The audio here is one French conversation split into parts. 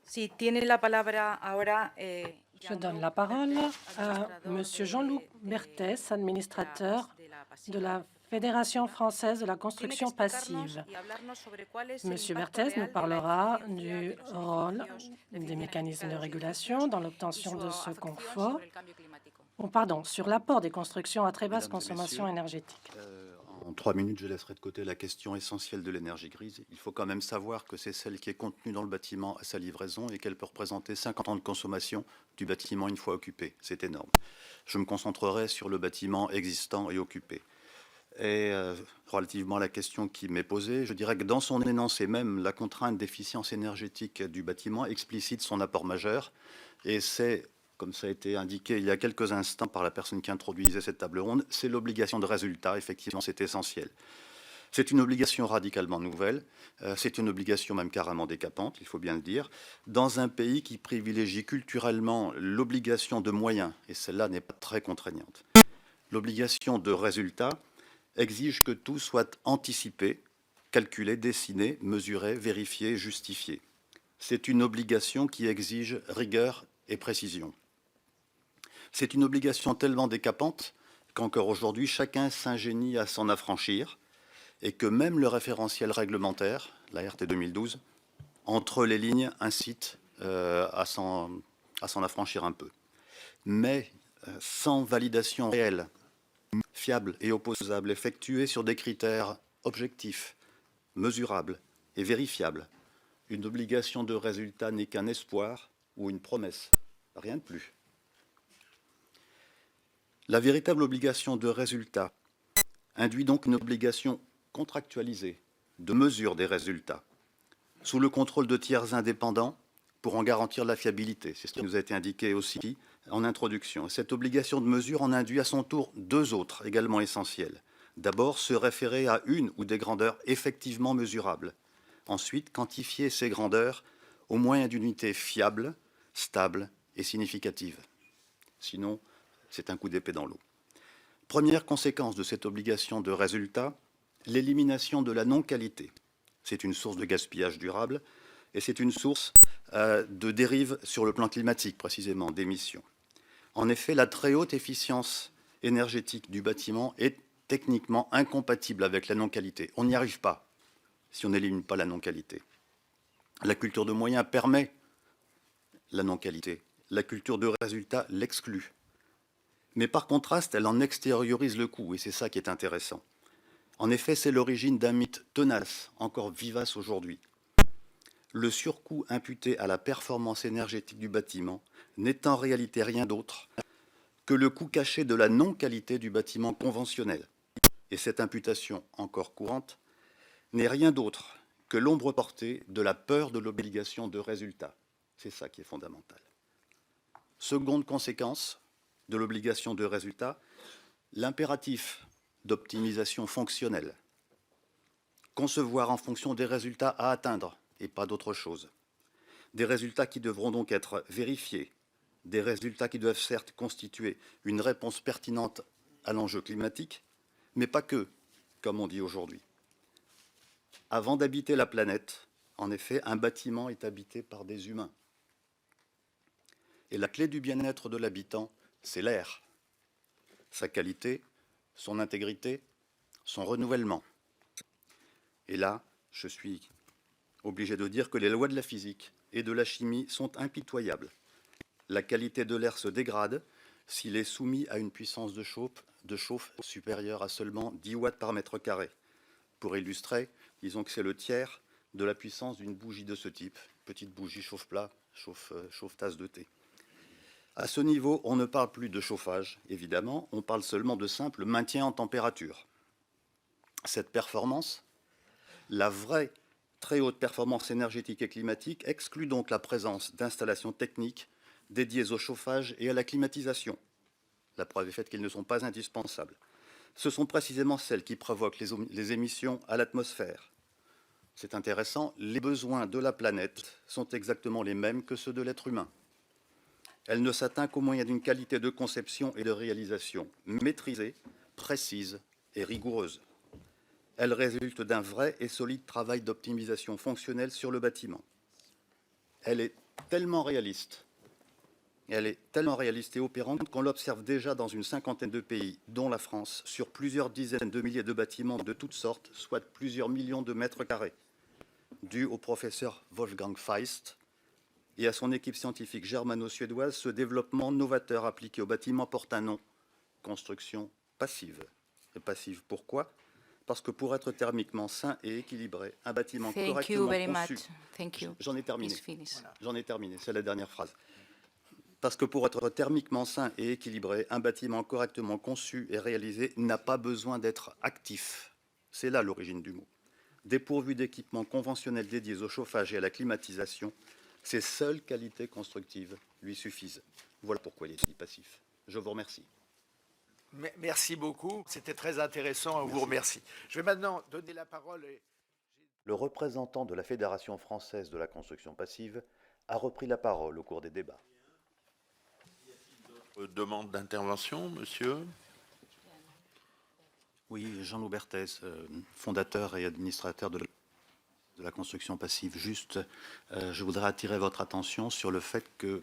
Sí, tiene la palabra ahora, Je donne Jean-Luc la parole Berthet, à administrador Monsieur Jean-Luc Berthès, administrateur de la de pasiva la Fédération pasiva. française de la Tiene que construction explicarnos passive. y hablarnos sobre cuál es el Monsieur impacto Berthès nous real de la parlera eficiencia du de los rôle edificios, la des eficiencia mécanismes energética de de los régulation edificios dans y l'obtention su de ce afección confort, sobre el cambio climático. sur l'apport des constructions à très basse Mesdames et consommation messieurs, énergétique. En 3 minutes, je laisserai de côté la question essentielle de l'énergie grise. Il faut quand même savoir que c'est celle qui est contenue dans le bâtiment à sa livraison et qu'elle peut représenter 50 ans de consommation du bâtiment une fois occupé. C'est énorme. Je me concentrerai sur le bâtiment existant et occupé. Et relativement à la question qui m'est posée, je dirais que dans son énoncé même, la contrainte d'efficience énergétique du bâtiment explicite son apport majeur. Et c'est, comme ça a été indiqué il y a quelques instants par la personne qui introduisait cette table ronde, c'est l'obligation de résultat. Effectivement, c'est essentiel. C'est une obligation radicalement nouvelle, c'est une obligation même carrément décapante, il faut bien le dire, dans un pays qui privilégie culturellement l'obligation de moyens, et celle-là n'est pas très contraignante. L'obligation de résultat exige que tout soit anticipé, calculé, dessiné, mesuré, vérifié, justifié. C'est une obligation qui exige rigueur et précision. C'est une obligation tellement décapante qu'encore aujourd'hui, chacun s'ingénie à s'en affranchir et que même le référentiel réglementaire, la RT 2012, entre les lignes incite à s'en affranchir un peu. Mais sans validation réelle, fiable et opposable, effectuée sur des critères objectifs, mesurables et vérifiables, une obligation de résultat n'est qu'un espoir ou une promesse, rien de plus. La véritable obligation de résultat induit donc une obligation contractualisée de mesure des résultats, sous le contrôle de tiers indépendants pour en garantir la fiabilité. C'est ce qui nous a été indiqué aussi en introduction. Cette obligation de mesure en induit à son tour deux autres également essentielles. D'abord, se référer à une ou des grandeurs effectivement mesurables. Ensuite, quantifier ces grandeurs au moyen d'unités fiables, stables et significatives. Sinon, c'est un coup d'épée dans l'eau. Première conséquence de cette obligation de résultat, l'élimination de la non-qualité. C'est une source de gaspillage durable et c'est une source de dérive sur le plan climatique, précisément, d'émissions. En effet, la très haute efficience énergétique du bâtiment est techniquement incompatible avec la non-qualité. On n'y arrive pas si on n'élimine pas la non-qualité. La culture de moyens permet la non-qualité. La culture de résultat l'exclut. Mais par contraste, elle en extériorise le coût, et c'est ça qui est intéressant. En effet, c'est l'origine d'un mythe tenace, encore vivace aujourd'hui. Le surcoût imputé à la performance énergétique du bâtiment n'est en réalité rien d'autre que le coût caché de la non-qualité du bâtiment conventionnel. Et cette imputation encore courante n'est rien d'autre que l'ombre portée de la peur de l'obligation de résultat. C'est ça qui est fondamental. Seconde conséquence de l'obligation de résultat, l'impératif d'optimisation fonctionnelle. Concevoir en fonction des résultats à atteindre et pas d'autre chose. Des résultats qui devront donc être vérifiés, des résultats qui doivent certes constituer une réponse pertinente à l'enjeu climatique, mais pas que, comme on dit aujourd'hui. Avant d'habiter la planète, en effet, un bâtiment est habité par des humains. Et la clé du bien-être de l'habitant, c'est l'air, sa qualité, son intégrité, son renouvellement. Et là, je suis obligé de dire que les lois de la physique et de la chimie sont impitoyables. La qualité de l'air se dégrade s'il est soumis à une puissance de chauffe supérieure à seulement 10 watts par mètre carré. Pour illustrer, disons que c'est le tiers de la puissance d'une bougie de ce type, petite bougie chauffe-plat, chauffe-tasse de thé. À ce niveau, on ne parle plus de chauffage, évidemment, on parle seulement de simple maintien en température. Cette performance, la vraie très haute performance énergétique et climatique, exclut donc la présence d'installations techniques dédiées au chauffage et à la climatisation. La preuve est faite qu'elles ne sont pas indispensables. Ce sont précisément celles qui provoquent les émissions à l'atmosphère. C'est intéressant, les besoins de la planète sont exactement les mêmes que ceux de l'être humain. Elle ne s'atteint qu'au moyen d'une qualité de conception et de réalisation maîtrisée, précise et rigoureuse. Elle résulte d'un vrai et solide travail d'optimisation fonctionnelle sur le bâtiment. Elle est tellement réaliste. Elle est tellement réaliste et opérante qu'on l'observe déjà dans une cinquantaine de pays, dont la France, sur plusieurs dizaines de milliers de bâtiments de toutes sortes, soit plusieurs millions de mètres carrés, dû au professeur Wolfgang Feist et à son équipe scientifique germano-suédoise. Ce développement novateur appliqué aux bâtiments porte un nom: construction passive. Et passive, pourquoi? Parce que pour être thermiquement sain et équilibré, un bâtiment Thank you correctement very conçu... much. Thank you. J'en ai terminé. Please finish. J'en ai terminé, c'est la dernière phrase. Parce que pour être thermiquement sain et équilibré, un bâtiment correctement conçu et réalisé n'a pas besoin d'être actif. C'est là l'origine du mot. Dépourvu d'équipements conventionnels dédiés au chauffage et à la climatisation, ses seules qualités constructives lui suffisent. Voilà pourquoi il est si passif. Je vous remercie. Merci beaucoup. C'était très intéressant. On vous remercie. Je vais maintenant donner la parole. Le représentant de la Fédération française de la construction passive a repris la parole au cours des débats. Demande d'intervention, monsieur. Oui, Jean-Loup Berthès, fondateur et administrateur de la construction passive. Juste, je voudrais attirer votre attention sur le fait que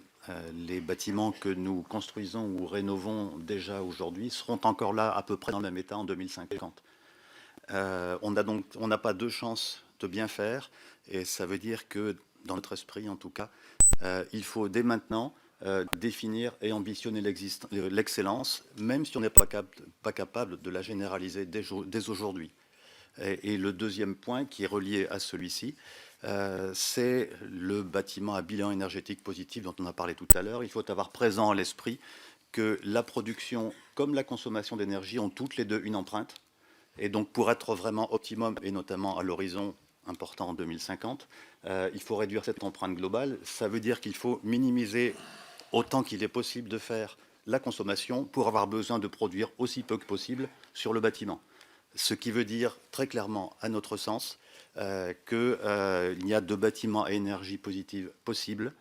les bâtiments que nous construisons ou rénovons déjà aujourd'hui seront encore là à peu près dans le même état en 2050. On n'a pas deux chances de bien faire, et ça veut dire que, dans notre esprit en tout cas, il faut dès maintenant définir et ambitionner l'excellence, même si on n'est pas capable de la généraliser dès aujourd'hui. Et le deuxième point qui est relié à celui-ci, c'est le bâtiment à bilan énergétique positif dont on a parlé tout à l'heure. Il faut avoir présent à l'esprit que la production comme la consommation d'énergie ont toutes les deux une empreinte. Et donc pour être vraiment optimum, et notamment à l'horizon important en 2050, il faut réduire cette empreinte globale. Ça veut dire qu'il faut minimiser autant qu'il est possible de faire la consommation pour avoir besoin de produire aussi peu que possible sur le bâtiment. Ce qui veut dire très clairement, à notre sens, qu'il n'y a de bâtiments à énergie positive possible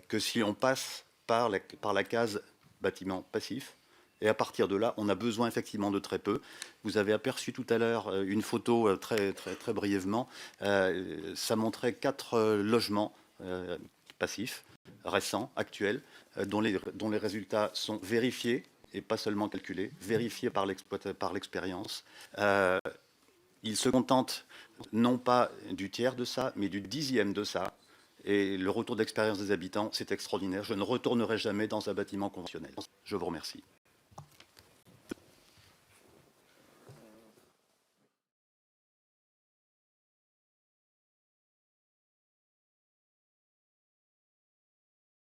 que si on passe par la case bâtiment passif. Et à partir de là, on a besoin effectivement de très peu. Vous avez aperçu tout à l'heure une photo très brièvement. Ça montrait 4 logements passifs, récents, actuels, dont les résultats sont vérifiés et pas seulement calculés, vérifiés par l'expérience. Ils se contentent non pas du tiers de ça, mais du 10e de ça. Et le retour d'expérience des habitants, c'est extraordinaire. Je ne retournerai jamais dans un bâtiment conventionnel. Je vous remercie.